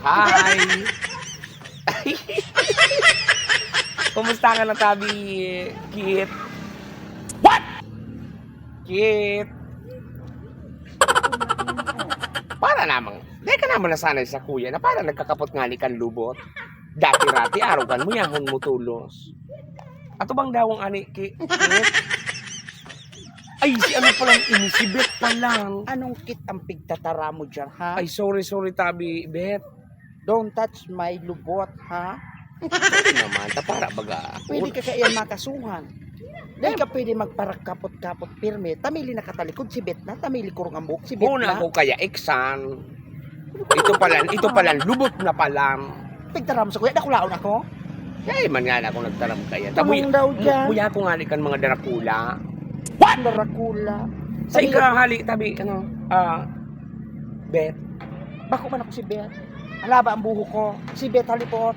Hi! Kumusta ka na, Tabi? Kit? What? Kit? Para namang, di ka naman nasanay sa kuya na para nagkakapot nga ni kan lubot. Dati-rati, araw mo yahon mo tulos. Ato bang dawang ani, Kit? Ay, si ano palang ini, si Bet palang. Anong kit ang pigtatara mo dyan, ha? Ay, sorry, Tabi, Bet. Don't touch my lubot, ha? Sorry naman, para baga. Pwede ka kaya makasuhan. Dahil ka pwede magparakapot-kapot pirme. Tamili na katalikod si Bet na. Tamili kurong ang buhok si Bet Una na. ko kaya eksan. Ito palang, lubot na palang. Pigtara mo sa kuya. Nakulaon ako. Ay, man nga na ako nagtaram kaya. Tulong daw dyan. Buya ko nga kan mga Dracula. What? Dracula. Sa ikahali, Tabi, Bet. Bako man ako si Bet. Alaba ang buhok ko. Si Bet halipot.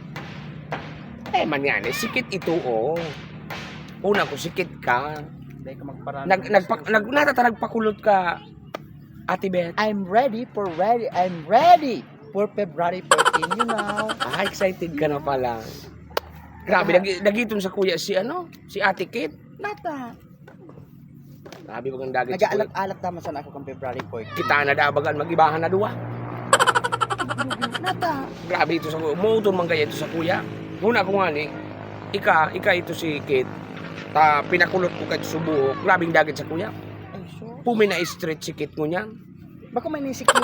Eh, man nga na, sikit ito, oh. Una ko, sikit ka. Dahil ka magparaan. Nagpakulot ka, Ate Bet. I'm ready for February 14, you know. Ah, excited ka na pala. Grabe, nagitong sa kuya si Ate Kit. Nata. Grabe bagang dagit sa kuya. Nag-aalat naman sana ako kang February 14. Kita na dabagan, magibahan na duwa. Nata. Grabe ito sa kuya. Umuutol man kaya ito sa kuya. Una ko nga ni, ika ito si Kit. Pinakulot ko kahit subuhok. Grabing dagit sa kuya. Ay, so. Pumi na stretch si Kit mo niyan. Bako may si Kit.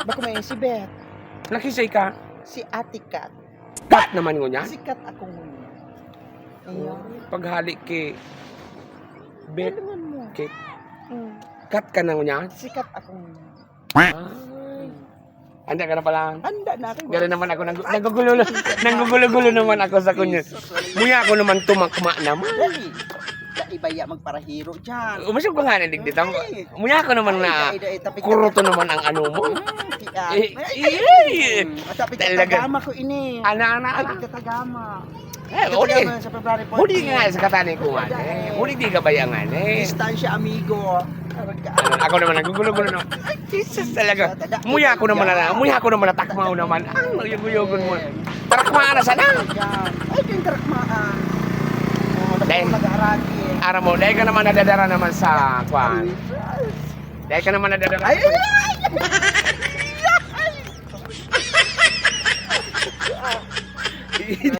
Bako may si Beth. Nakisay ka. Si Ate Kat. Kat naman ko niyan. Si Kat ako ngayon. Ayun. Paghali kay Bet Ano naman mo? Kit. Hmm. Kat ka na niyan. Si Kat ako ngayon. Ay. Anda ka na pala. Handa na ako. Gano'n naman ako. Nanggugulo naman ako sa kunyo. Muya ako naman tumakma naman. Dali. Ibaya magparahiro dyan. Umasok ko nga na digdit. Muya ako naman na kuruto naman ang ano mo. Matapit Talaga. katagama ko ini. Ana. Matapit katagama. Huli. Katagama sa February 14. Huli nga sa katani ko nga. Huli di ka bayangan eh. Distansya, amigo. Ako naman naggugulo-gulo no. Ay, Jesus talaga. Muya ako naman na takmaw naman. Ang yuguyugon mo. Tarakmaan na sana. Ay, yung tarakmaan. Dahil, Nag-araki. araw mo, dahil ka naman nadadara naman sa kwan. Dahil ka naman nadadara. Ay!